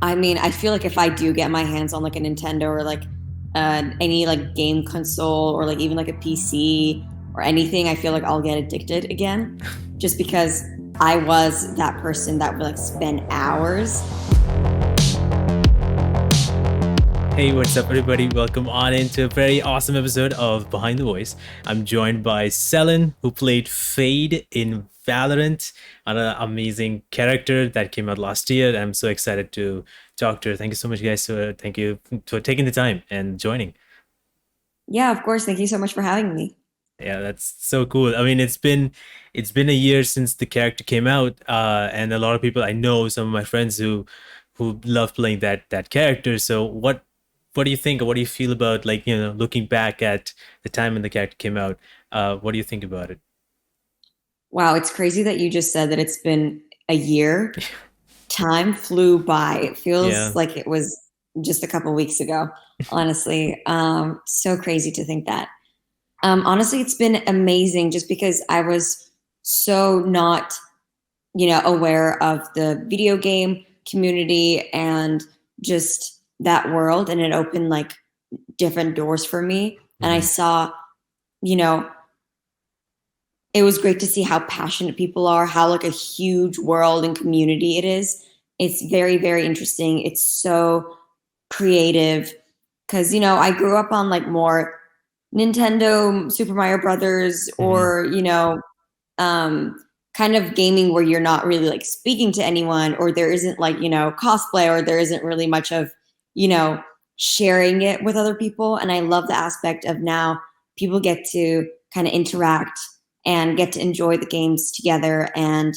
I mean, I feel like if I do get my hands on like a Nintendo or like any like game console or like even like a PC or anything, I feel like I'll get addicted again, just because I was that person that would like spend hours. Hey, what's up, everybody? Welcome on into a very awesome episode of Behind the Voice. I'm joined by Selin, who played Fade in Valorant, an amazing character that came out last year. I'm so excited to talk to her. Thank you so much, guys. Thank you for taking the time and joining. Yeah, of course. Thank you so much for having me. Yeah, that's so cool. I mean, it's been a year since the character came out, and a lot of people I know, some of my friends who love playing that character. So what do you think, or what do you feel about, like, looking back at the time when the character came out? What do you think about it? Wow, it's crazy that you just said that it's been a year. Time flew by. It feels Yeah. like it was just a couple weeks ago, honestly. So crazy to think that. Honestly, it's been amazing just because I was so not, aware of the video game community and just that world. And it opened like different doors for me. And I Mhm. saw, you know, it was great to see how passionate people are, how like a huge world and community it is. It's very, very interesting. It's so creative because, I grew up on like more Nintendo, Super Mario Brothers, Mhm. or um, kind of gaming where you're not really like speaking to anyone, or there isn't like cosplay, or there isn't really much of you know sharing it with other people. And I love the aspect of now people get to kind of interact and get to enjoy the games together, and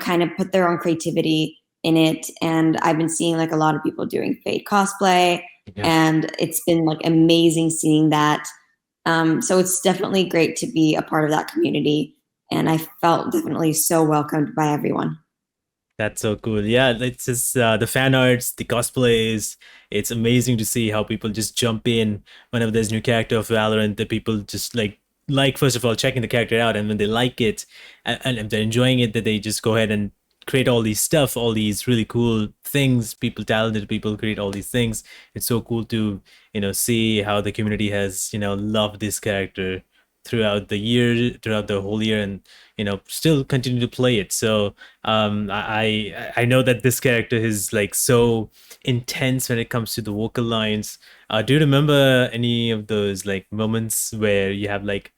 kind of put their own creativity in it. And I've been seeing like a lot of people doing fade cosplay, Yeah. and it's been like amazing seeing that. So it's definitely great to be a part of that community. And I felt definitely so welcomed by everyone. That's so cool. Yeah, it's just the fan arts, the cosplays. It's amazing to see how people just jump in whenever there's new character of Valorant. The people just like first of all checking the character out, and when they like it, and if they're enjoying it, that they just go ahead and create all these stuff, all these really cool things. People, talented people, create all these things. It's so cool to see how the community has loved this character throughout the year, throughout the whole year, and still continue to play it. So I know that this character is like so intense when it comes to the vocal lines. Do you remember any of those like moments where you have like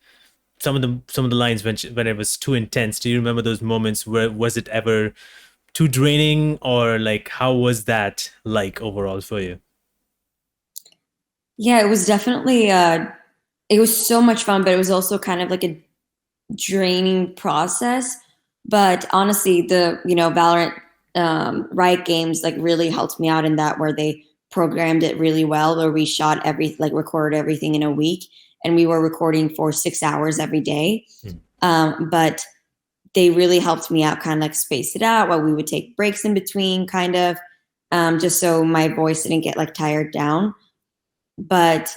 some of the lines when it was too intense? Do you remember those moments? Where was it ever too draining, or like how was that like overall for you? Yeah, it was definitely it was so much fun, but it was also kind of like a draining process. But honestly, the Valorant Riot Games like really helped me out in that, where they programmed it really well, where we shot like recorded everything in a week, and we were recording for 6 hours every day. Mm. But they really helped me out, kind of like space it out while we would take breaks in between, kind of, just so my voice didn't get like tired down. But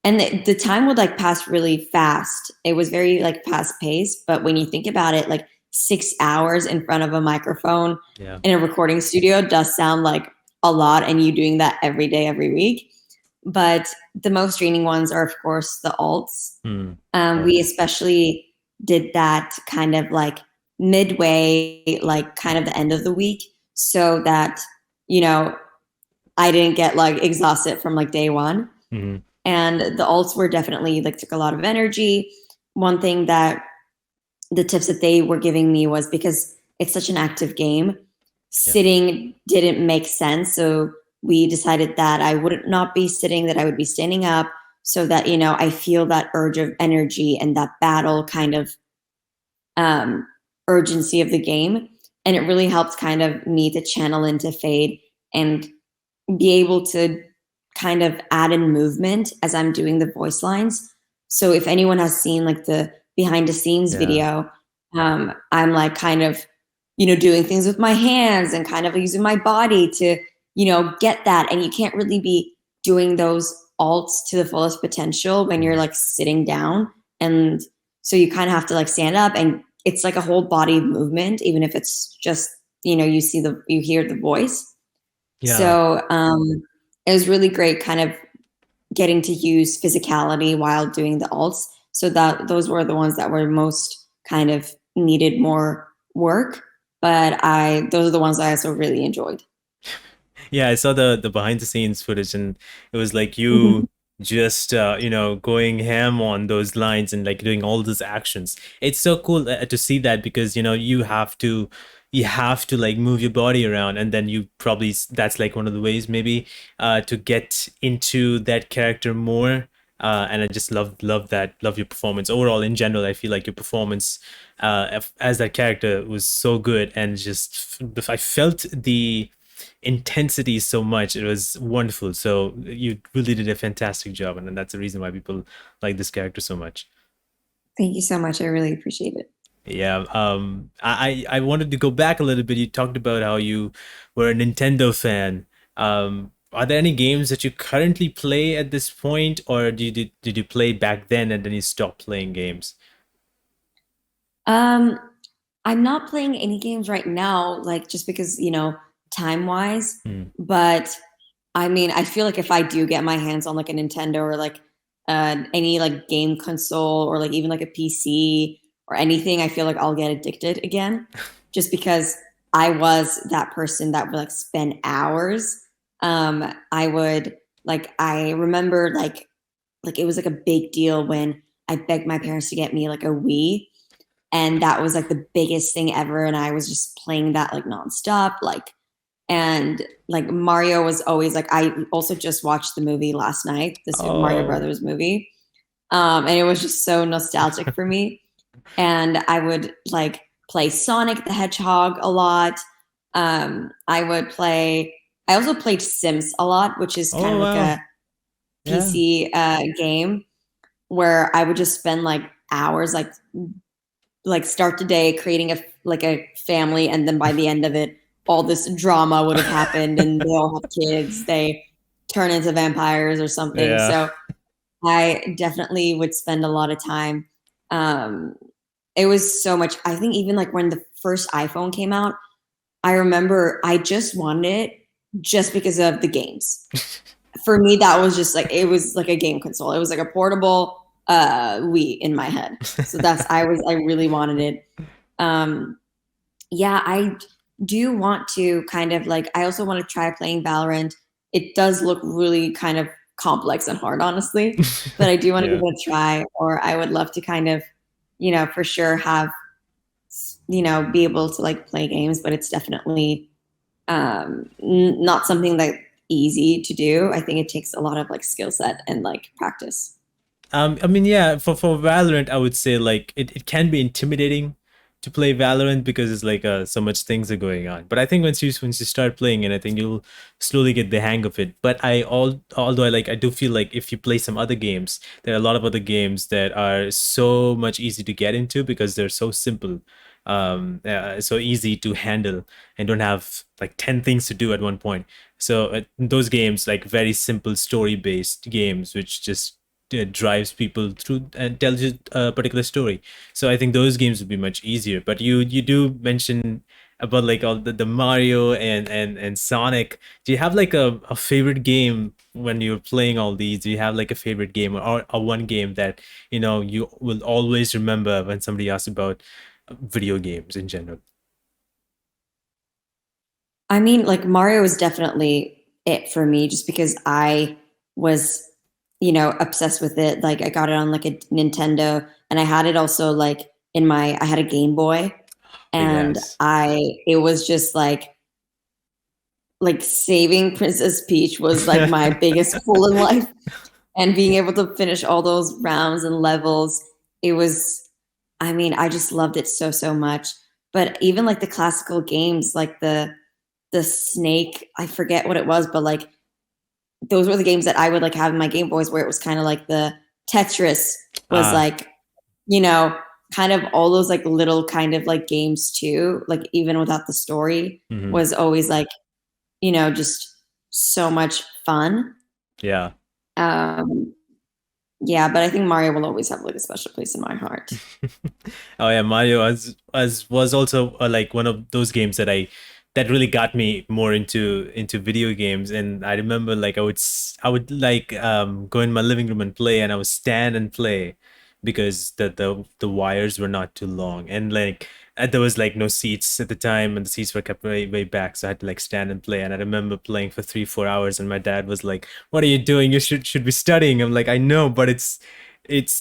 and the time would like pass really fast. It was very like fast paced, but when you think about it, like 6 hours in front of a microphone Yeah. in a recording studio does sound like a lot, and you doing that every day, every week. But the most draining ones are, of course, the alts. Mm. We especially did that kind of like midway, like kind of the end of the week, so that you know I didn't get like exhausted from like day one. Mm. And the alts were definitely like took a lot of energy. One thing that the tips that they were giving me was, because it's such an active game, Yeah. sitting didn't make sense. So we decided that I would not be sitting, that I would be standing up, so that I feel that urge of energy and that battle kind of um, urgency of the game. And it really helps kind of me to channel into Fade and be able to kind of add in movement as I'm doing the voice lines. So if anyone has seen like the behind the scenes Yeah. video, I'm like kind of, doing things with my hands and kind of using my body to, get that. And you can't really be doing those alts to the fullest potential when you're Mm. like sitting down. And so you kind of have to like stand up, and it's like a whole body movement, even if it's just, you hear the voice. Yeah. So it was really great kind of getting to use physicality while doing the alts. So that those were the ones that were most kind of needed more work. But I those are the ones I also really enjoyed. Yeah, I saw the behind the scenes footage, and it was like you just going ham on those lines and like doing all those actions. It's so cool to see that, because you have to like move your body around, and then you probably that's like one of the ways maybe to get into that character more. And I just love your performance overall. In general, I feel like your performance as that character was so good, and just I felt the intensity so much. It was wonderful. So you really did a fantastic job, and that's the reason why people like this character so much. Thank you so much. I really appreciate it. Yeah. I wanted to go back a little bit. You talked about how you were a Nintendo fan. Are there any games that you currently play at this point, or did you play back then and then you stopped playing games? Um, I'm not playing any games right now, like just because, time wise. Hmm. But I mean, I feel like if I do get my hands on like a Nintendo or like any like game console or like even like a PC or anything, I feel like I'll get addicted again just because I was that person that would like spend hours. I remember like it was like a big deal when I begged my parents to get me like a Wii, and that was like the biggest thing ever, and I was just playing that like nonstop, like. And like Mario was always like, I also just watched the movie last night, the Super Mario Oh. Brothers movie, and it was just so nostalgic for me. And I would like play Sonic the Hedgehog a lot. I would play. I also played Sims a lot, which is kind Oh of like wow. a Yeah. PC game where I would just spend like hours, like start the day creating a family, and then by the end of it all this drama would have happened and they all have kids, they turn into vampires or something. Yeah. So I definitely would spend a lot of time. um it was so much. I think even like when the first iPhone came out, I remember I just wanted it just because of the games. For me, that was just like, it was like a game console. It was like a portable Wii in my head. So I really wanted it. Um, yeah, I do want to kind of like, I also want to try playing Valorant. It does look really kind of complex and hard, honestly, but I do want to give Yeah. it a try, or I would love to kind of, for sure have, be able to like play games, but it's definitely not something that easy to do. I think it takes a lot of like skill set and like practice. I mean, yeah, for Valorant, I would say like it can be intimidating to play Valorant, because it's like so much things are going on. But I think once you start playing it, I think you'll slowly get the hang of it. But although I do feel like if you play some other games, there are a lot of other games that are so much easy to get into because they're so simple, so easy to handle, and don't have like 10 things to do at one point. So those games, like very simple story based games, which just drives people through and tells you a particular story. So I think those games would be much easier. But you do mention about like all the Mario and Sonic. Do you have like a favorite game when you're playing all these? Do you have like a favorite game, or one game that you will always remember when somebody asks about video games in general? I mean, like Mario is definitely it for me just because I was, obsessed with it. Like I got it on like a Nintendo, and I had it also like I had a Game Boy, Oh, and yes. it was just like saving Princess Peach was like my biggest goal in life, and being able to finish all those rounds and levels. It was, I mean, I just loved it so so much. But even like the classical games, like the snake, I forget what it was, but like those were the games that I would like have in my Game Boys, where it was kind of like the Tetris was Ah. like, you know, kind of all those like little kind of like games too, like even without the story, Mhm. was always like, just so much fun. Yeah. Um, yeah, but I think Mario will always have like a special place in my heart. Oh yeah, Mario as was also like one of those games that I that really got me more into video games. And I remember like I would like go in my living room and play, and I would stand and play because the wires were not too long, and like there was like no seats at the time, and the seats were kept way back, so I had to like stand and play. And I remember playing for 3 4 hours, and my dad was like, "What are you doing? You should be studying." I'm like, "I know, but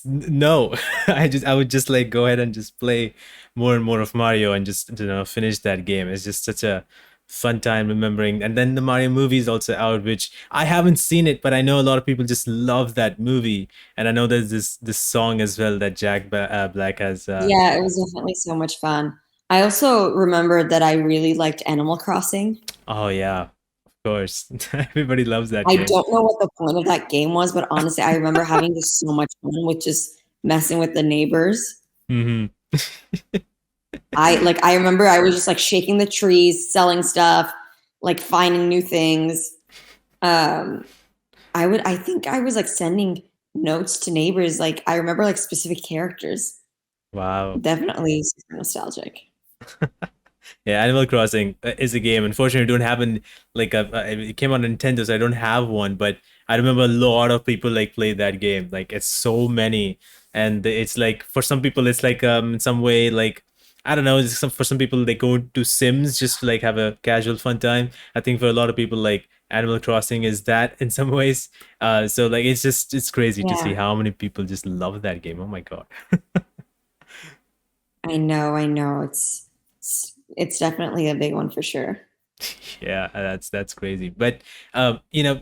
no." I would just like go ahead and just play more and more of Mario and just finish that game. It's just such a fun time remembering. And then the Mario movie is also out, which I haven't seen it, but I know a lot of people just love that movie. And I know there's this song as well that Black has. Yeah, it was definitely so much fun. I also remembered that I really liked Animal Crossing. Oh yeah, of course. Everybody loves that I game. don't know what the point of that game was, but honestly, I remember having just so much fun with just messing with the neighbors. Hmm. I remember I was just like shaking the trees, selling stuff, like finding new things. Um, I think I was like sending notes to neighbors. Like I remember like specific characters. Wow. Definitely super nostalgic. Yeah, Animal Crossing is a game. Unfortunately, I don't have it came on Nintendo, so I don't have one. But I remember a lot of people like play that game. Like it's so many, and it's like for some people, it's like in some way like I don't know. For some people, they go to Sims just to like have a casual fun time. I think for a lot of people, like Animal Crossing is that in some ways. So like it's crazy to see Yeah, how many people just love that game. Oh my God. I know, I know. It's definitely a big one for sure. Yeah, that's crazy. But you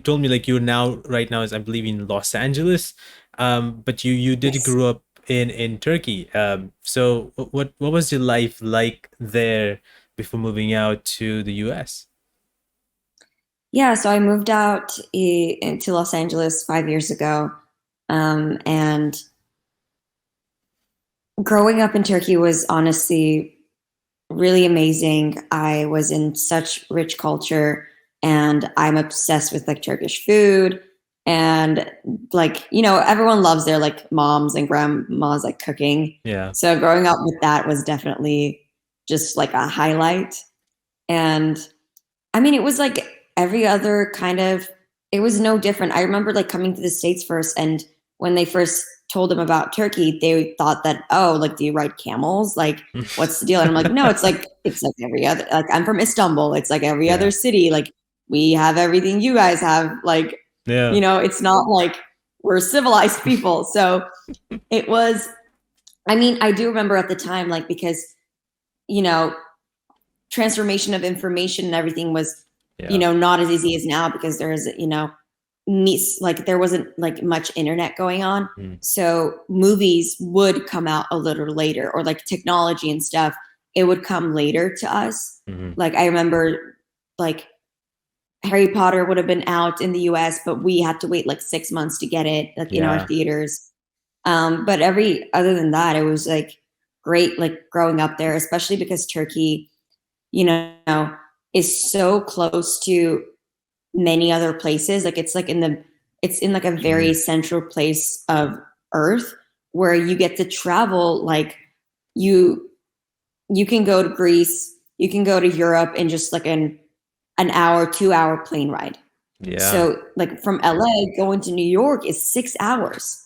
told me like you're now right now is I believe in Los Angeles. But you did Yes. grow up in Turkey. So what was your life like there before moving out to the US? Yeah, so I moved out into Los Angeles 5 years ago. And growing up in Turkey was honestly really amazing. I was in such rich culture and I'm obsessed with like Turkish food and like, everyone loves their like moms and grandmas like cooking. Yeah. So growing up with that was definitely just like a highlight. And I mean, it was like every other kind of, it was no different. I remember like coming to the States first, and when they first told them about Turkey, they thought that, oh, like, do you ride camels? Like, what's the deal? And I'm like, no, it's like every other, like, I'm from Istanbul. It's like every other Yeah. city. Like, we have everything you guys have. Like, Yeah. it's not like we're civilized people. So it was, I mean, I do remember at the time, like, because, you know, transformation of information and everything was Yeah. not as easy as now because there's like there wasn't like much internet going on, Mm. so movies would come out a little later, or like technology and stuff, it would come later to us. Hmm. Like I remember like Harry Potter would have been out in the US, but we had to wait like 6 months to get it like in our Yeah. theaters. But every other than that, it was like great like growing up there, especially because Turkey, you know, is so close to many other places. Like it's in like a Hmm. very central place of Earth where you get to travel. Like you you can go to Greece, you can go to Europe in just like an hour, 2 hour plane ride. Yeah. So like from LA going to New York is 6 hours.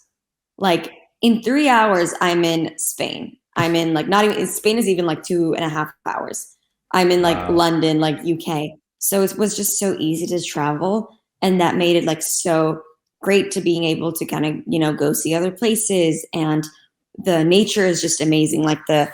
Like in 3 hours, I'm in Spain. I'm in like not even Spain is even like 2.5 hours. I'm in like Wow. London, like UK. So it was just so easy to travel. And that made it like so great to being able to kind of, go see other places. And the nature is just amazing. Like the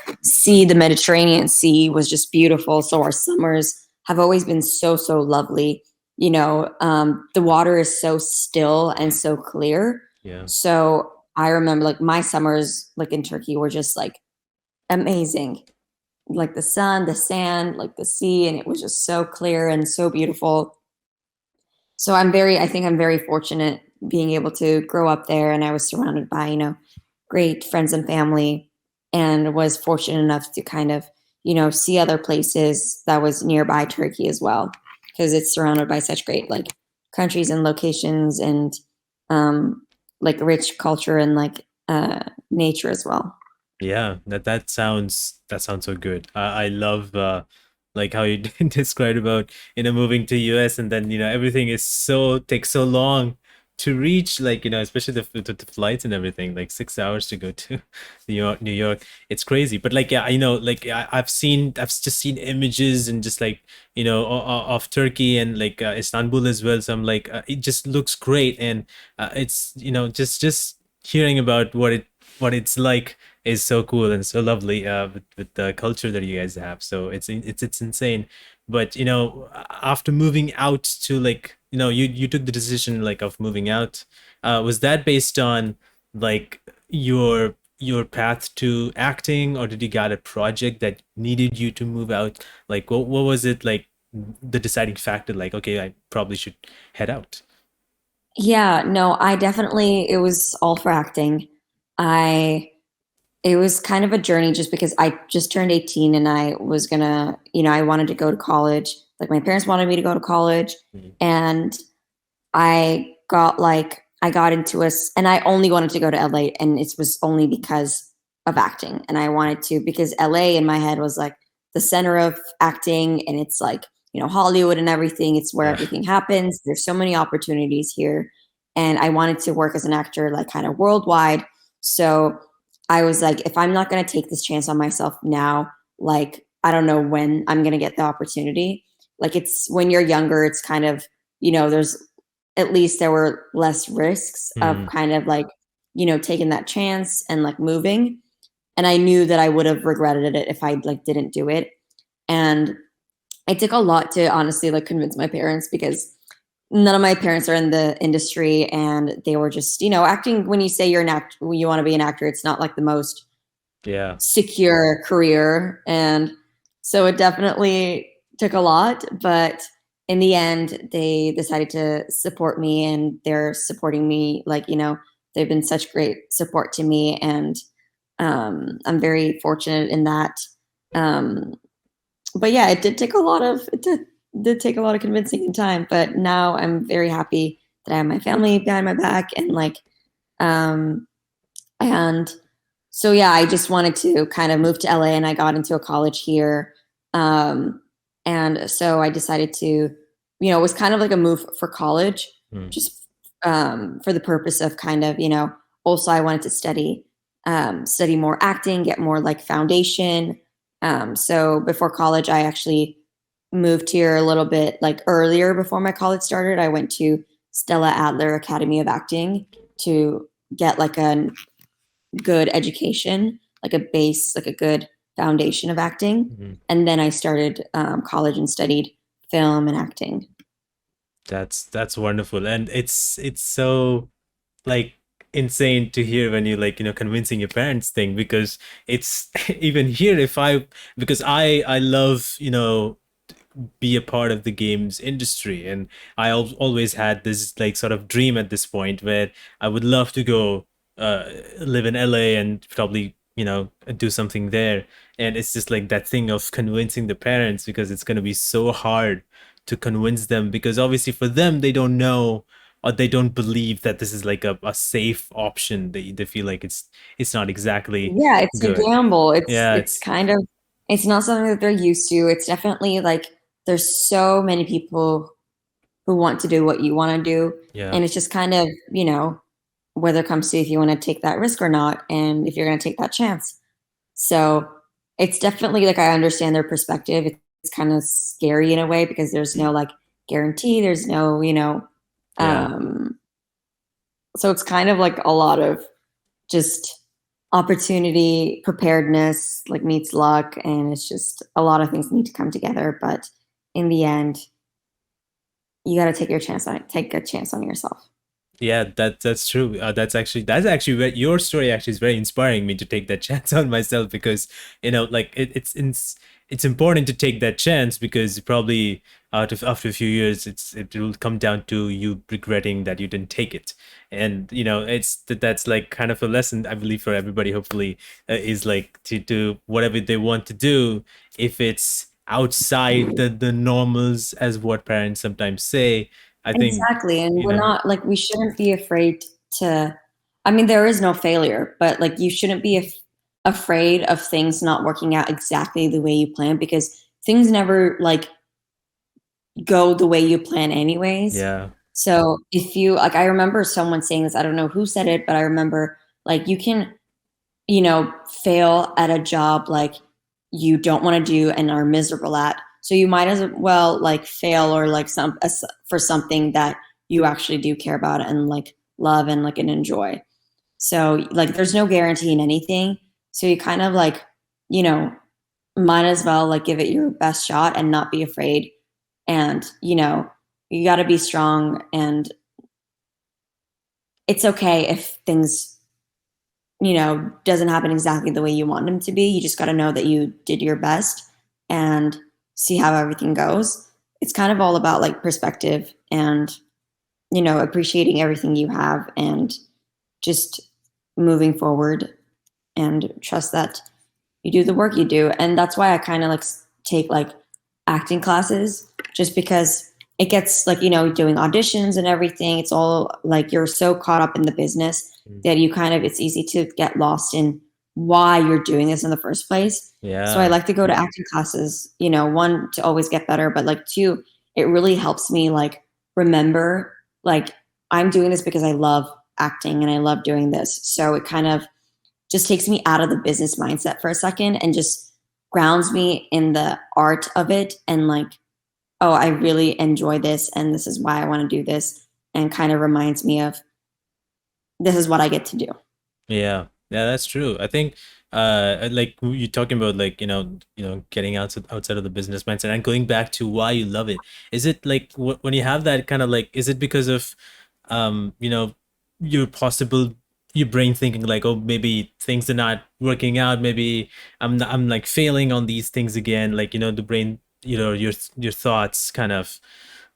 Mediterranean Sea was just beautiful. So our summers have always been so, so lovely. The water is so still and so clear. Yeah. So I remember like my summers like in Turkey were just like amazing. Like the sun, the sand, like the sea, and it was just so clear and so beautiful. So I think I'm very fortunate being able to grow up there, and I was surrounded by, great friends and family, and was fortunate enough to kind of, see other places that was nearby Turkey as well, because it's surrounded by such great like countries and locations and like rich culture and like nature as well. Yeah, that sounds so good. I love like how you described about moving to US, and then everything is takes so long to reach, like especially the flights and everything, like 6 hours to go to New York. It's crazy, but like yeah, like I've just seen images and just like of Turkey and like Istanbul as well. So I'm like it just looks great, and it's just hearing about what it's like is so cool and so lovely with the culture that you guys have. So it's insane. But after moving out to like you took the decision like of moving out. Was that based on like your path to acting, or did you got a project that needed you to move out? Like what was it like the deciding factor? Like okay, I probably should head out. Yeah, no, I definitely, it was all for acting. I It was kind of a journey just because I just turned 18 and I was gonna, I wanted to go to college. Like my parents wanted me to go to college, Mhm. and I got into us, and I only wanted to go to LA, and it was only because of acting. And I wanted to, because LA in my head was like the center of acting, and it's like, Hollywood and everything. It's where Yeah. everything happens. There's so many opportunities here. And I wanted to work as an actor, like kind of worldwide. So I was like, if I'm not going to take this chance on myself now, like, I don't know when I'm going to get the opportunity. Like, it's when you're younger, it's kind of, there's at least there were less risks of Mhm. kind of like, taking that chance and like moving. And I knew that I would have regretted it if I like didn't do it. And it took a lot to honestly like convince my parents, because none of my parents are in the industry, and they were just, acting, when you say you're an actor, when you want to be an actor, it's not like the most Yeah. secure career. And so it definitely took a lot, but in the end, they decided to support me, and they're supporting me. Like, they've been such great support to me. And I'm very fortunate in that. Um, but yeah, it did take a lot of convincing and time, but now I'm very happy that I have my family behind my back, and like, um, and so yeah, I just wanted to kind of move to LA, and I got into a college here. Um, and so I decided to, it was kind of like a move for college, Mm. just for the purpose of kind of, also I wanted to study more acting, get more like foundation. So before college, I actually moved here a little bit like earlier before my college started. I went to Stella Adler Academy of Acting to get like a good education, like a base, like a good foundation of acting. Mhm. And then I started college and studied film and acting. That's wonderful, and it's so like insane to hear when you like convincing your parents thing, because it's even here if I because I love be a part of the games industry, and always had this like sort of dream at this point where I would love to go live in LA and probably do something there. And it's just like that thing of convincing the parents, because it's going to be so hard to convince them, because obviously for them they don't know, or they don't believe that this is like a safe option. They feel like it's not exactly Yeah, it's a good. gamble. It's Yeah, it's it's kind of it's not something that they're used to. It's definitely like there's so many people who want to do what you want to do, yeah. and it's just kind of, whether it comes to if you want to take that risk or not, and if you're going to take that chance. So it's definitely like I understand their perspective. It's kind of scary in a way, because there's no like guarantee. There's no, Yeah. um, so it's kind of like a lot of just opportunity, preparedness, like meets luck, and it's just a lot of things need to come together. But in the end, you got to take your chance on it. Take a chance on yourself. Yeah, that's true. That's actually where your story actually is very inspiring me to take that chance on myself, because like it's important to take that chance, because probably out of after a few years it will come down to you regretting that you didn't take it. And that's like kind of a lesson, I believe, for everybody, hopefully, is like to do whatever they want to do, if it's outside the normals, as what parents sometimes say. I think Exactly. And you we're know not like, we shouldn't be afraid to, I mean, there is no failure, but like, you shouldn't be afraid of things not working out exactly the way you plan, because things never like go the way you plan anyways. Yeah. So if you like, I remember someone saying this, I don't know who said it, but I remember like you can, fail at a job like you don't want to do and are miserable at. So you might as well like fail or like for something that you actually do care about and like love and like and enjoy. So like there's no guarantee in anything. So you kind of like, you know, might as well like give it your best shot and not be afraid. And, you got to be strong, and it's okay if things, doesn't happen exactly the way you want them to be. You just got to know that you did your best and see how everything goes. It's kind of all about like perspective and, appreciating everything you have and just moving forward and trust that you do the work you do. And that's why I kind of like take like acting classes, just because it gets like, doing auditions and everything. It's all like you're so caught up in the business Mm. that you kind of, it's easy to get lost in why you're doing this in the first place. So I Yeah. like to go to acting classes, one, to always get better, but like two, it really helps me like remember like I'm doing this because I love acting and I love doing this. So it kind of just takes me out of the business mindset for a second and just grounds me in the art of it, and like, oh, I really enjoy this and this is why I want to do this, and kind of reminds me of this is what I get to do. Yeah, yeah, that's true. I think, like you talking about, like getting outside of the business mindset and going back to why you love it. Is it like when you have that kind of like, is it because of, you know, your possible your brain thinking like, oh, maybe things are not working out, maybe I'm like failing on these things again, like the brain, your thoughts kind of,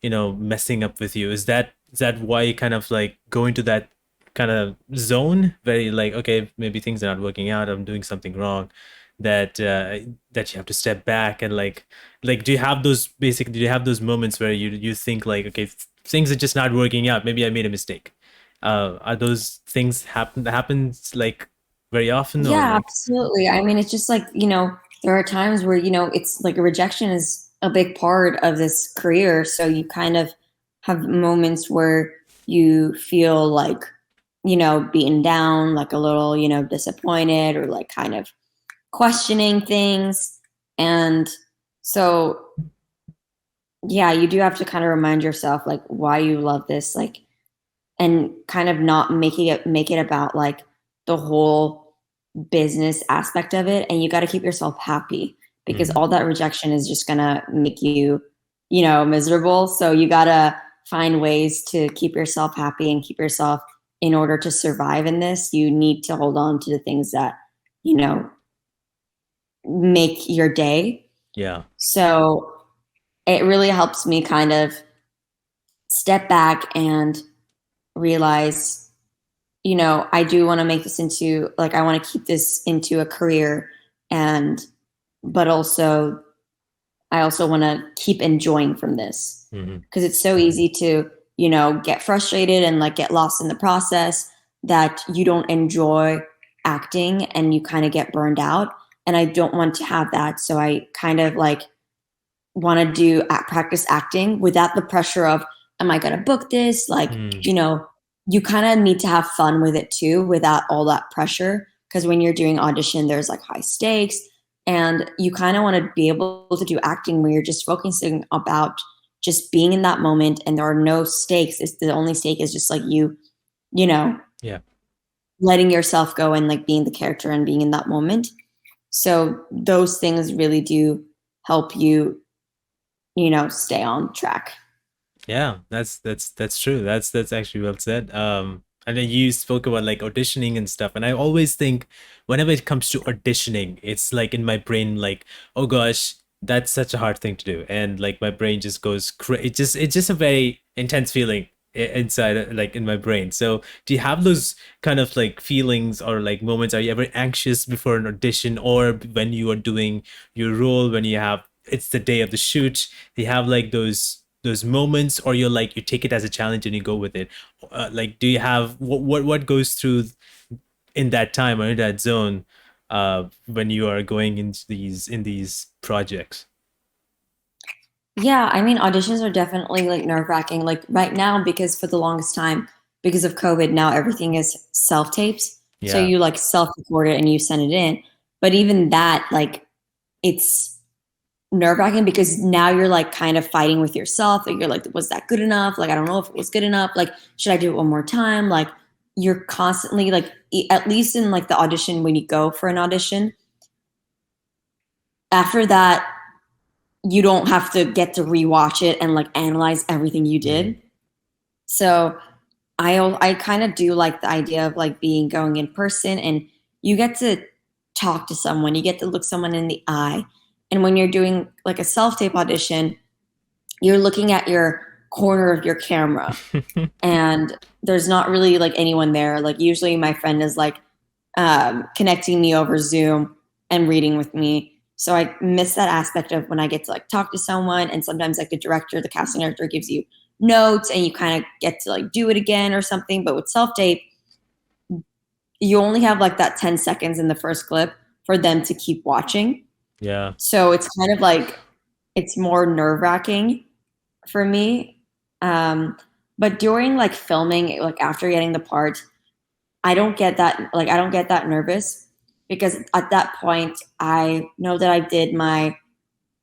messing up with you. Is that why you kind of like go into that kind of zone, very like, okay, maybe things are not working out, I'm doing something wrong, that you have to step back and like do you have those moments where you think like, okay, things are just not working out, maybe I made a mistake? Are those things happens like very often, or Yeah, like? absolutely. I mean, it's just like, there are times where, it's like a rejection is a big part of this career. So you kind of have moments where you feel like, beaten down, like a little, disappointed or like kind of questioning things. And so, yeah, you do have to kind of remind yourself like why you love this, like, and kind of not make it about like the whole business aspect of it. And you got to keep yourself happy, because Mhm. all that rejection is just gonna make you, miserable. So you gotta find ways to keep yourself happy and keep yourself, in order to survive in this, you need to hold on to the things that, you know, make your day. Yeah. So it really helps me kind of step back and realize, I do want to make this into like, I want to keep this into a career, and but also I also want to keep enjoying from this, Hmm. because it's so easy to, get frustrated and like get lost in the process, that you don't enjoy acting and you kind of get burned out. And I don't want to have that. So I kind of like want to practice acting without the pressure of, am I going to book this? Like, Mm. you kind of need to have fun with it too, without all that pressure. Because when you're doing audition, there's like high stakes, and you kind of want to be able to do acting where you're just focusing about just being in that moment, and there are no stakes. It's the only stake is just like you know, Yeah. letting yourself go and like being the character and being in that moment. So those things really do help you, stay on track. Yeah, that's true. That's actually well said. And then you spoke about like auditioning and stuff, and I always think whenever it comes to auditioning, it's like in my brain, like, oh gosh, that's such a hard thing to do, and like my brain just goes it's just a very intense feeling inside, like in my brain. So, do you have those kind of like feelings or like moments? Are you ever anxious before an audition, or when you are doing your role, when you have it's the day of the shoot? Do you have like those moments, or you're like you take it as a challenge and you go with it? Like, do you have what goes through in that time or in that zone? when you are going into these projects? Yeah, I mean, auditions are definitely like nerve-wracking. Like right now, because for the longest time, because of COVID, now everything is self-tapes. So Yeah. you like self-record it and you send it in. But even that, like, it's nerve-wracking because now you're like kind of fighting with yourself. Like you're like, was that good enough? Like, I don't know if it was good enough. Like, should I do it one more time? Like, you're constantly like, at least in like the audition, when you go for an audition, after that, you don't have to get to rewatch it and like analyze everything you Mm. did. So I kind of do like the idea of like being going in person and you get to talk to someone, you get to look someone in the eye. And when you're doing like a self-tape audition, you're looking at your corner of your camera and there's not really like anyone there. Like usually my friend is like connecting me over Zoom and reading with me. So I miss that aspect of when I get to like talk to someone and sometimes like the director, the casting director gives you notes and you kind of get to like do it again or something. But with self tape, you only have like that 10 seconds in the first clip for them to keep watching. Yeah. So it's kind of like it's more nerve wracking for me. Um, but during like filming, like after getting the part, I don't get that nervous because at that point I know that I did my,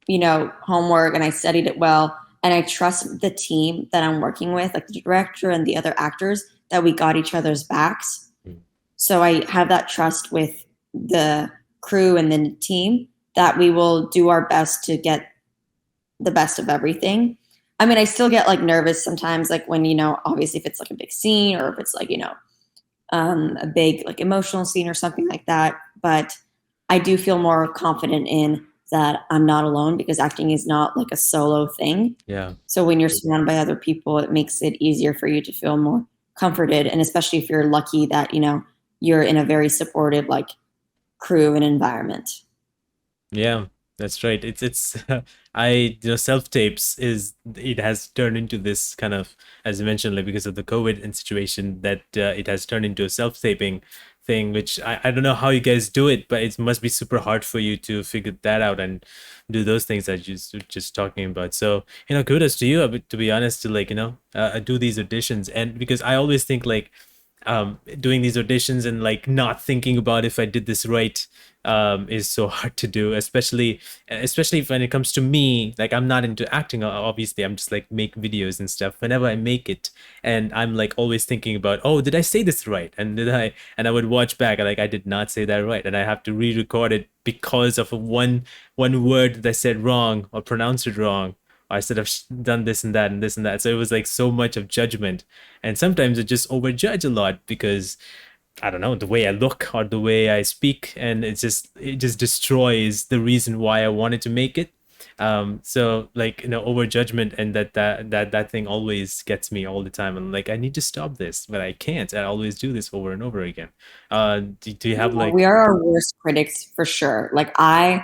homework and I studied it well and I trust the team that I'm working with, like the director and the other actors that we got each other's backs. Mm. So I have that trust with the crew and the team that we will do our best to get the best of everything. I mean, I still get like nervous sometimes, like when, obviously if it's like a big scene or if it's like, a big like emotional scene or something like that. But I do feel more confident in that I'm not alone because acting is not like a solo thing. Yeah. So when you're surrounded by other people, it makes it easier for you to feel more comforted. And especially if you're lucky that, you're in a very supportive like crew and environment. Yeah, that's right. It's self tapes is it has turned into this kind of, as you mentioned, like because of the COVID and situation, that it has turned into a self taping thing, which I don't know how you guys do it, but it must be super hard for you to figure that out and do those things that you just talking about. So, kudos to you, to be honest, to like, do these auditions. And because I always think like doing these auditions and like not thinking about if I did this right is so hard to do, especially when it comes to me. Like I'm not into acting, obviously. I'm just like make videos and stuff. Whenever I make it, and I'm like always thinking about, oh, did I say this right? And did I? And I would watch back, like I did not say that right, and I have to re-record it because of one word that I said wrong or pronounced it wrong. I should have done this and that and this and that. So it was like so much of judgment, and sometimes I just overjudge a lot because I don't know, the way I look or the way I speak, and it just destroys the reason why I wanted to make it. So like over judgment, and that thing always gets me all the time. And like I need to stop this, but I can't. I always do this over and over again. Do you have We like? are our worst critics for sure. Like I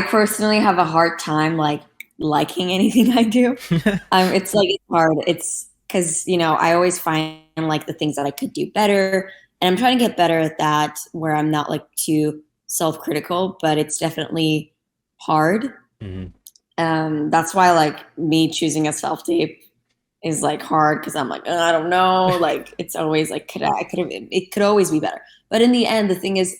personally have a hard time like liking anything I do. It's like it's hard. It's because I always find like the things that I could do better, and I'm trying to get better at that where I'm not like too self-critical. But it's definitely hard. Mhm. That's why like me choosing a self tape is like hard because I'm like I don't know. Like it's always like I could have it could always be better. But in the end, the thing is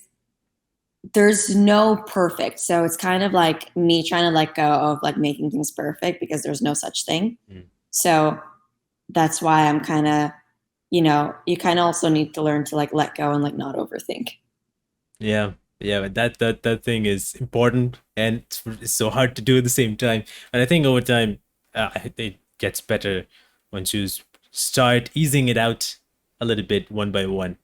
there's no perfect. So it's kind of like me trying to let go of like making things perfect because there's no such thing. Mhm. So that's why I'm kind of, you kind of also need to learn to like let go and like not overthink. Yeah, yeah, but that thing is important, and it's so hard to do at the same time. And I think over time, it gets better once you start easing it out a little bit one by one.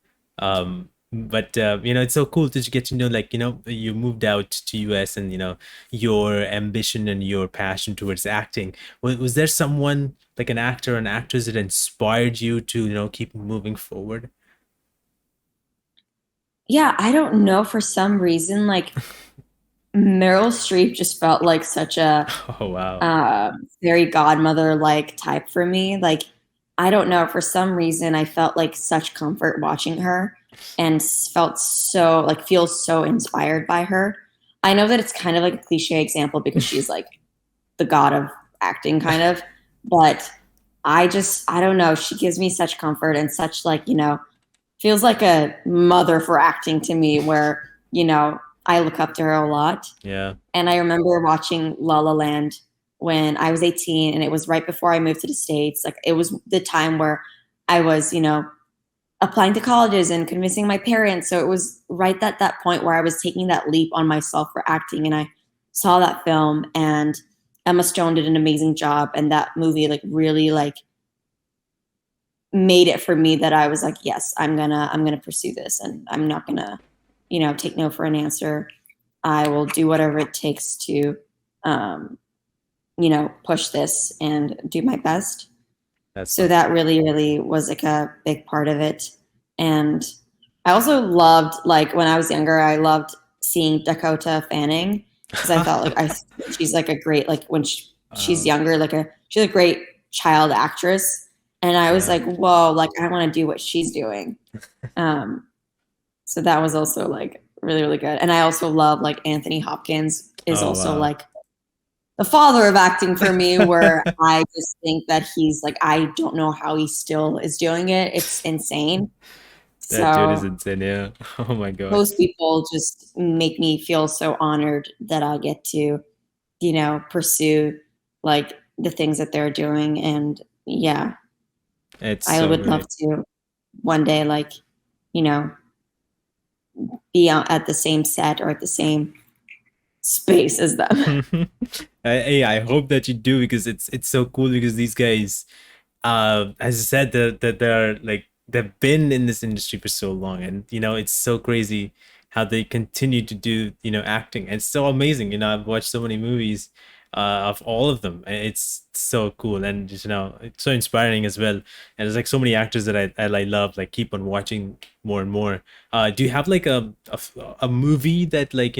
But it's so cool to get to know, like you moved out to US, and your ambition and your passion towards acting. Was there someone like an actor or an actress that inspired you to keep moving forward? Yeah, I don't know. For some reason, like Meryl Streep just felt like such a Oh wow. fairy godmother like type for me. Like, I don't know. For some reason, I felt like such comfort watching her. and felt so like feels so inspired by her. I know that it's kind of like a cliche example because she's like the god of acting kind of, but I don't know, she gives me such comfort and such like, feels like a mother for acting to me where, I look up to her a lot. Yeah. And I remember watching La La Land when I was 18 and it was right before I moved to the States. Like it was the time where I was, applying to colleges and convincing my parents. So it was right at that point where I was taking that leap on myself for acting. And I saw that film and Emma Stone did an amazing job. And that movie like really like made it for me that I was like, yes, I'm gonna pursue this and I'm not gonna, take no for an answer. I will do whatever it takes to um, push this and do my best. That's So awesome. that really, really was like a big part of it. And I also loved, like, when I was younger, I loved seeing Dakota Fanning because I thought, like, she's like a great, like, when she's um, younger, she's a great child actress. And I was yeah. like, whoa, like, I want to do what she's doing. Um, so that was also like really, really good. And I also love like Anthony Hopkins is Oh also wow. like the father of acting for me, where I just think that he's like, I don't know how he still is doing it. It's insane. That dude is So insane. Yeah. Oh my God. those people just make me feel so honored that I get to, pursue like the things that they're doing. And yeah, It's I so would love great. to one day, like, you know, be at the same set or at the same space as them. I hope that you do because it's so cool because these guys as I said that they're like they've been in this industry for so long and it's so crazy how they continue to do acting. It's so amazing. I've watched so many movies of all of them and it's so cool and just it's so inspiring as well. And there's like so many actors that I love, like keep on watching more and more. Do you have like a movie that like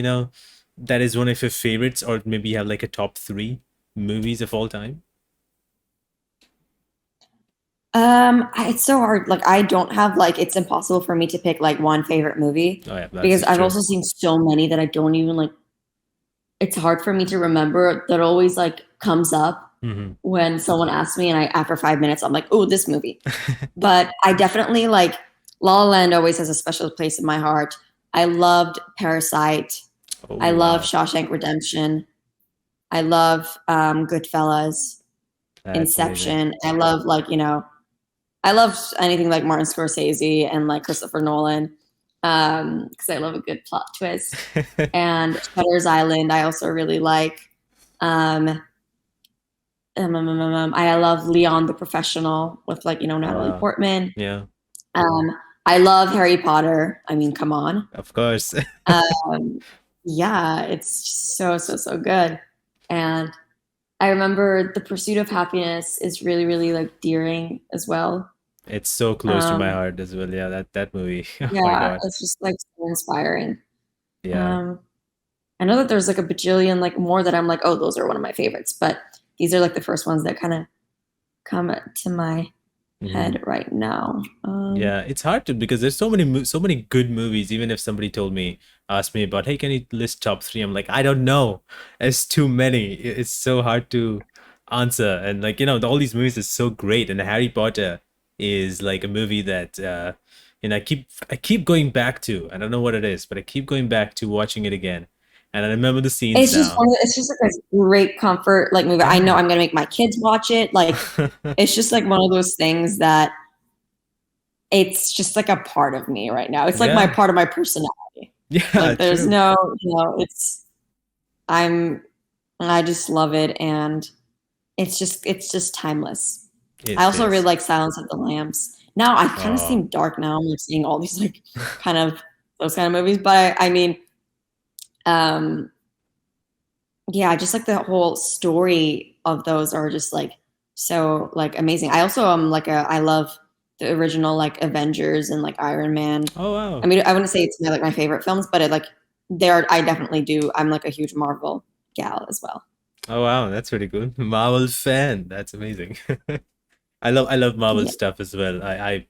that is one of your favorites, or maybe you have like a top three movies of all time? It's so hard. Like, I don't have like, it's impossible for me to pick like one favorite movie Oh yeah, because that's I've true. also seen so many that I don't even like. It's hard for me to remember. That always like comes up Hmm. when someone asks me, and after 5 minutes, I'm like, oh, this movie. But I definitely like La La Land. Always has a special place in my heart. I loved Parasite. Oh I love wow, Shawshank Redemption. I love Goodfellas, that's amazing. Inception. I love I love anything like Martin Scorsese and like Christopher Nolan because I love a good plot twist. And Shutter's Island, I also really like. Um, I love Leon the Professional with like Oh Natalie wow, Portman. yeah, I love Harry Potter. I mean, come on. of course. Um, yeah, it's so so so good. And I remember The Pursuit of Happiness is really really like dearing as well. It's so close to my Um, heart as well. Yeah, that movie. Oh my yeah, God. it's just like so inspiring. Yeah. Um, I know that there's like a bajillion like more that I'm like, oh, those are one of my favorites, but these are like the first ones that kind of come to my Hmm. head right now. Yeah, it's hard to because there's so many good movies. Even if somebody asked me about, hey, can you list top three? I'm like, I don't know. It's too many. It's so hard to answer. And like all these movies are so great. And Harry Potter is like a movie that I keep going back to. I don't know what it is, but I keep going back to watching it again. And I remember the scenes now. It's just like a great comfort like movie. I know Yeah. I'm gonna make my kids watch it. Like it's just like one of those things that it's just like a part of me right now. It's like my Yeah. part of my personality. Yeah, Like there's true. no, it's I'm I just love it and it's just timeless. I It also really is. like Silence of the Lambs. Now I kind of Oh. seem dark now. I'm like seeing all these like kind of those kind of movies, but I mean, um, yeah, just like the whole story of those are just like so like amazing. I also am like I love the original like Avengers and like Iron Man. Oh I wow. mean, I wouldn't say it's like my favorite films, but it like there I definitely do. I'm like a huge Marvel gal as well. Oh wow, that's pretty good. Marvel fan. That's amazing. I love Marvel Yeah. stuff as well. I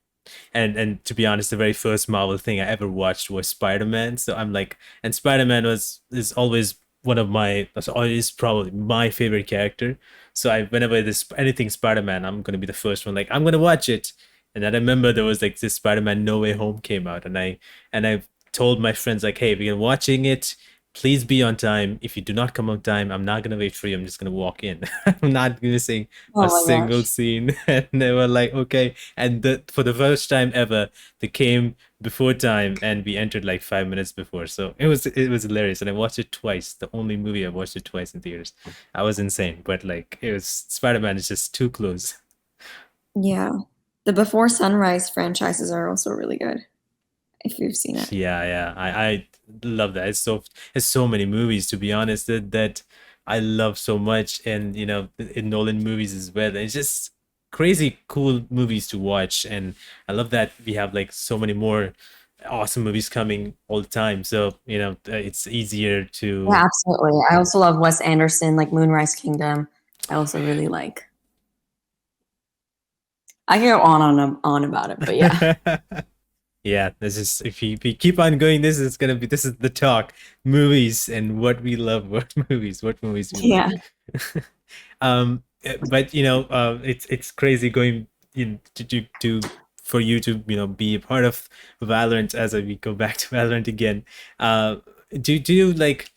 And to be honest, the very first Marvel thing I ever watched was Spider-Man. So I'm like, and Spider-Man was is always one of my that's always probably my favorite character. So I whenever there's anything Spider-Man, I'm gonna be the first one. Like I'm gonna watch it. And then I remember there was like this Spider-Man No Way Home came out, and I told my friends like, hey, we're watching it. Please be on time. If you do not come on time, I'm not gonna wait for you. I'm just gonna walk in. I'm not missing a Oh my single gosh. scene. And they were like, okay. And for the first time ever, they came before time, and we entered like 5 minutes before. So it was hilarious, and I watched it twice. The only movie I watched it twice in theaters. I was insane, but like it was Spider Man is just too close. Yeah. The Before Sunrise franchises are also really good, if you've seen it. Yeah, yeah. I love that. It's so many movies to be honest that I love so much, and in Nolan movies as well. It's just crazy cool movies to watch, and I love that we have like so many more awesome movies coming all the time. So, it's easier Yeah, to absolutely. I also love Wes Anderson, like Moonrise Kingdom. I also really like. I can go on about it, but yeah. Yeah, this is if you keep on going, this is the talk. Movies and what we love, what movies we love. Yeah. But it's crazy going to for you to be a part of Valorant as we go back to Valorant again. Do you like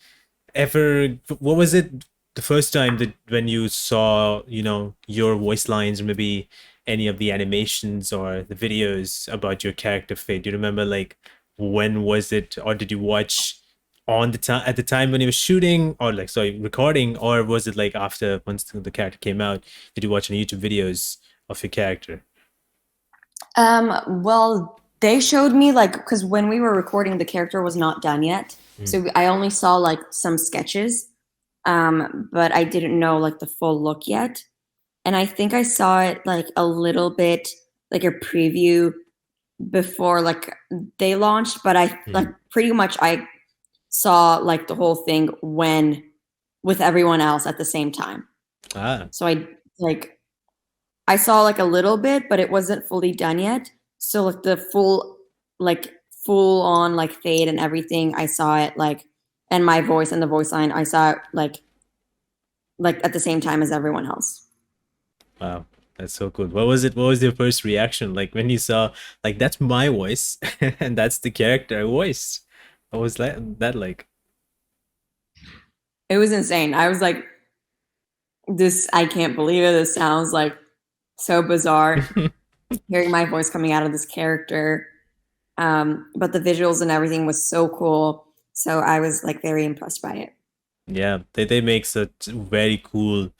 ever what was it the first time that when you saw your voice lines or maybe any of the animations or the videos about your character fate? Do you remember like when was it, or did you watch on the time at the time when he was shooting, or like sorry recording, or was it like after once the character came out? Did you watch any YouTube videos of your character? Well, they showed me like because when we were recording, the character was not done yet, Mm. so I only saw like some sketches, but I didn't know like the full look yet. And I think I saw it like a little bit, like a preview before like they launched, but I like Mm. pretty much I saw like the whole thing when with everyone else at the same time. Ah. So like I saw like a little bit, but it wasn't fully done yet. So like the like full on like fade and everything, I saw it like and my voice and the voice line, I saw it like at the same time as everyone else. Wow, that's so cool. What was it? What was your first reaction like when you saw like that's my voice and that's the character I voiced? What was that like? It was insane. I was like, this I can't believe it. This sounds like so bizarre. Hearing my voice coming out of this character. But the visuals and everything was so cool. So I was like very impressed by it. Yeah, they make such very cool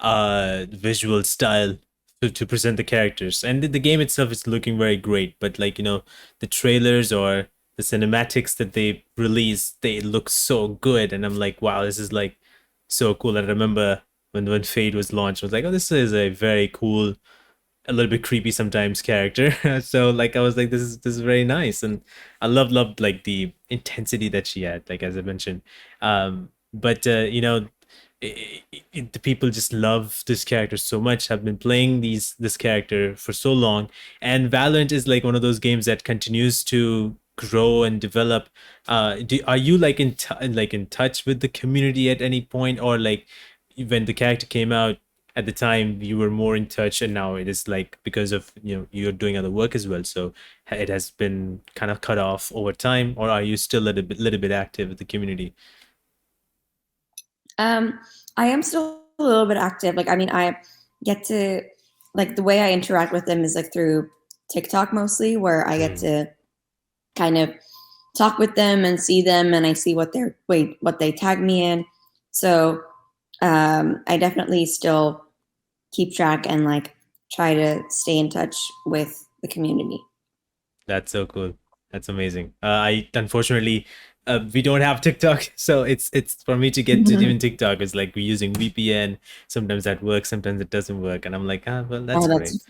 visual style to present the characters. And the game itself is looking very great, but like, the trailers or the cinematics that they release, they look so good. And I'm like, wow, this is like so cool. And I remember when Fade was launched, I was like, oh, this is a very cool, a little bit creepy sometimes character. So like I was like, this is very nice, and I loved like the intensity that she had, like as I mentioned. But the people just love this character so much. Have been playing this character for so long, and Valorant is like one of those games that continues to grow and develop. Are you like in touch with the community at any point, or like when the character came out at the time you were more in touch, and now it is like because of you're doing other work as well, so it has been kind of cut off over time, or are you still a little bit active with the community? Um, I am still a little bit active. Like, I mean, I get to like the way I interact with them is like through TikTok mostly, where I get Mm. to kind of talk with them and see them, and I see what they tag me in. So I definitely still keep track and like try to stay in touch with the community. That's so cool. That's amazing. I unfortunately we don't have TikTok, so it's for me to get to even TikTok is like we're using VPN. Sometimes that works, sometimes it doesn't work, and I'm like, well, that's Oh, great. that's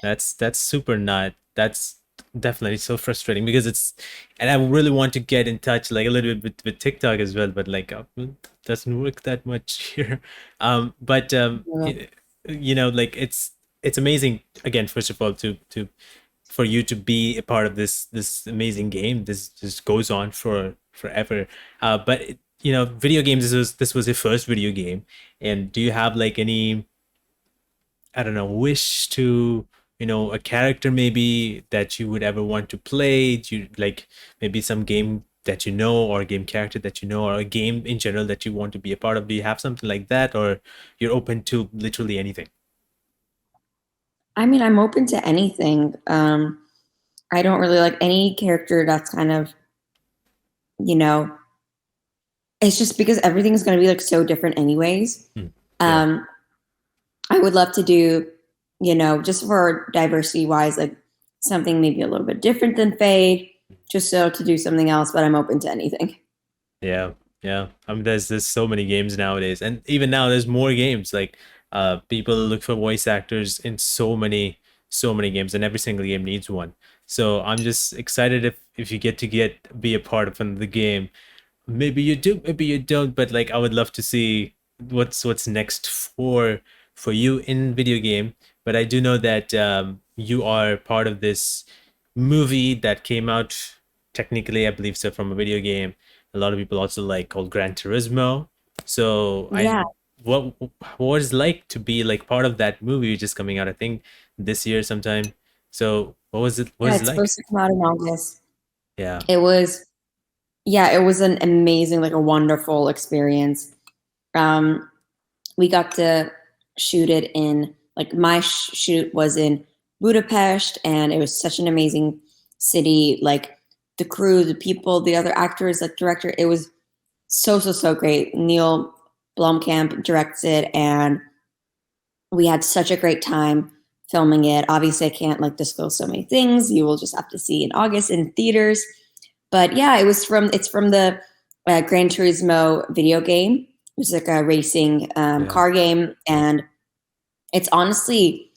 yeah. That's super not. That's definitely so frustrating because and I really want to get in touch like a little bit with TikTok as well, but like it doesn't work that much here. But Yeah. like it's amazing again. First of all, to for you to be a part of this amazing game. This just goes on for forever. But video games. This was your first video game, and do you have like any, I don't know, wish to, a character maybe that you would ever want to play? Do you like maybe some game that you know, or a game character that you know, or a game in general that you want to be a part of? Do you have something like that, or you're open to literally anything? I mean, I'm open to anything. I don't really like any character that's kind of, you know, it's just because everything's going to be like so different anyways. Hmm. Yeah. Um, I would love to do, just for diversity wise, like something maybe a little bit different than Fade, just so to do something else, but I'm open to anything. Yeah, yeah. I mean, there's so many games nowadays, and even now there's more games. Like, people look for voice actors in so many games, and every single game needs one. So I'm just excited if you get be a part of the game. Maybe you do, maybe you don't, but like I would love to see what's next for you in video game. But I do know that you are part of this movie that came out, technically, I believe so, from a video game. A lot of people also like, called Gran Turismo. So Yeah, what was it like to be like part of that movie which is coming out, I think, this year sometime. So what yeah, was it it's like? supposed to come out in August. Yeah. It was, yeah, it was an amazing, like a wonderful experience. Um, we got to shoot it in, like my shoot was in Budapest, and it was such an amazing city. Like the crew, the people, the other actors, like director, it was so great. Neil Blomkamp directs it, and we had such a great time filming it. Obviously, I can't like disclose so many things. You will just have to see in August in theaters. But yeah, it's from the Gran Turismo video game. It's like a racing Yeah. car game, and it's honestly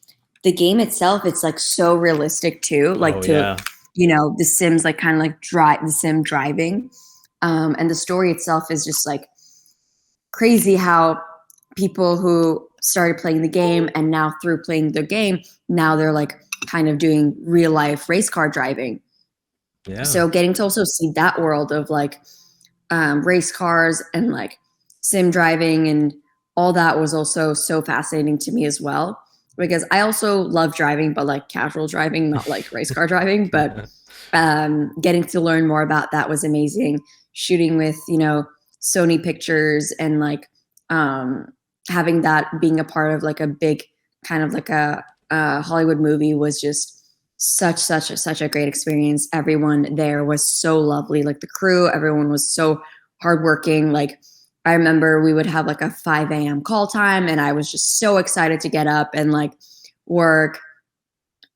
the game itself. It's like so realistic too, like Oh to yeah. the Sims, like kind of like drive the sim driving, and the story itself is just like crazy how people who started playing the game and now through playing the game now they're like kind of doing real life race car driving. Yeah. So getting to also see that world of like race cars and like sim driving and all that was also so fascinating to me as well, because I also love driving, but like casual driving, not like race car driving. But getting to learn more about that was amazing. Shooting with Sony Pictures and like um, having that being a part of like a big kind of like a Hollywood movie was just such a great experience. Everyone there was so lovely. Like the crew, everyone was so hardworking. Like I remember we would have like a 5 a.m. call time, and I was just so excited to get up and like work,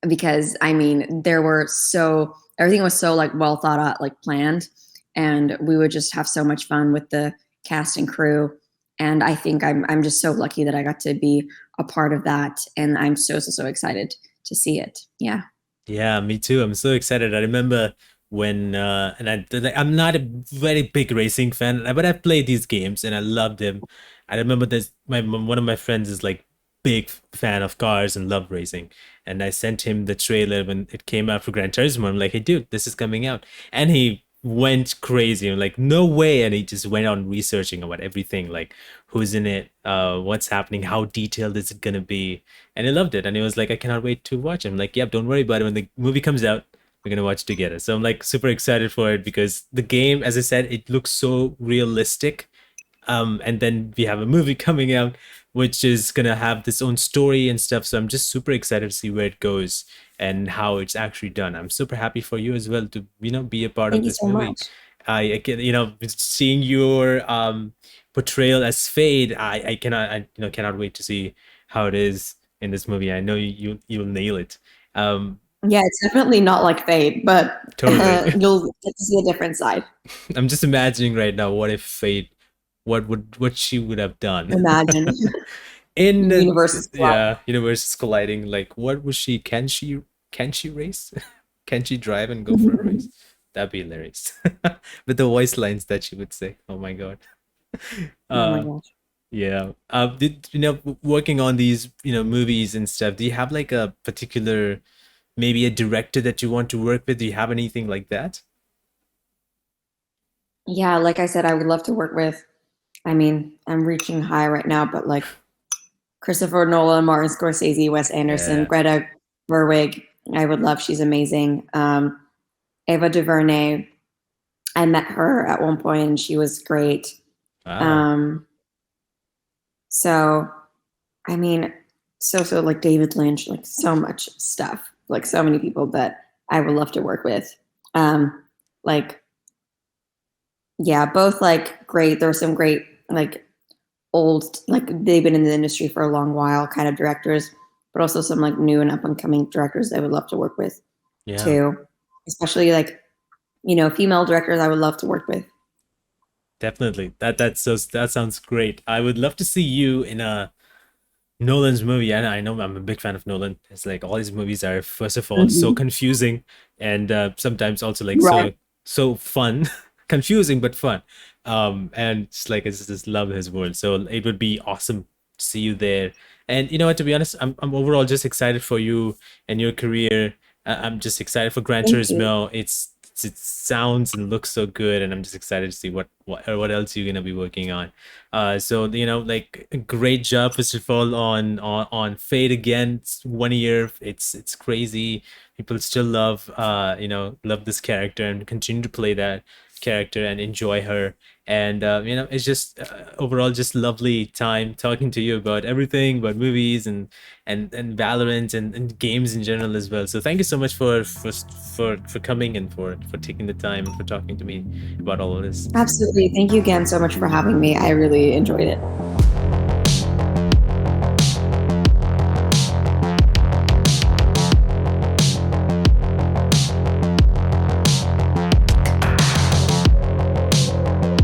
because I mean there were so everything was so like well thought out, like planned, and we would just have so much fun with the cast and crew. And I think I'm just so lucky that I got to be a part of that, and I'm so excited to see it. Yeah. Yeah, me too. I'm so excited. I remember when and like, I'm not a very big racing fan, but I've played these games and I love them. I remember this one of my friends is like big fan of cars and love racing. And I sent him the trailer when it came out for Gran Turismo. I'm like, "Hey dude, this is coming out." And he went crazy. I'm like, "No way." And he just went on researching about everything, like who's in it, what's happening, how detailed is it gonna be, and I loved it. And he was like, "I cannot wait to watch it." I'm like, "Yep, don't worry about it. When the movie comes out, we're gonna watch it together." So I'm like super excited for it because the game, as I said, it looks so realistic. And then we have a movie coming out, which is gonna have this own story and stuff. So I'm just super excited to see where it goes and how it's actually done. I'm super happy for you as well to be a part of Thank you this so movie. much. I can, seeing your portrayal as Fade, I cannot, cannot wait to see how it is in this movie. I know you'll nail it. Um, Yeah, it's definitely not like Fate, but totally. you'll get to see a different side. I'm just imagining right now, what if Fade, what she would have done Imagine in universes collide. yeah, universes colliding. Like, what was she? Can she race? Can she drive and go for a race? That'd be hilarious. With the voice lines that she would say. Oh my god. Oh my Uh, gosh. yeah. Did working on these movies and stuff? Do you have like a particular maybe a director that you want to work with? Do you have anything like that? Yeah, like I said, I would love to work with. I mean, I'm reaching high right now, but like Christopher Nolan, Martin Scorsese, Wes Anderson, Yeah. Greta Gerwig, I would love. She's amazing. Ava DuVernay, I met her at one point and she was great. Wow. Um, so I mean, so like David Lynch, like so much stuff, like so many people that I would love to work with. Um, like yeah, both like great. There's some great like old, like they've been in the industry for a long while kind of directors, but also some like new and up and coming directors I would love to work with Yeah. too. Especially like, you know, female directors I would love to work with. Definitely. That sounds great. I would love to see you in a Nolan's movie. And I know I'm a big fan of Nolan. It's like all his movies are, first of all, so Mm-hmm. confusing, and sometimes also like Right. so fun, confusing but fun. And I just love his world. So it would be awesome to see you there. And you know what? To be honest, I'm overall just excited for you and your career. I'm just excited for Gran Thank you. Turismo. It sounds and looks so good, and I'm just excited to see what else you're gonna be working on. So you know, like great job first of all on Fate again. It's 1 year. It's crazy. People still love love this character and continue to play that character and enjoy her. And you know, it's just overall just lovely time talking to you about everything, about movies and Valorant and games in general as well. So thank you so much for coming and for taking the time and for talking to me about all of this. Absolutely. Thank you again so much for having me. I really enjoyed it.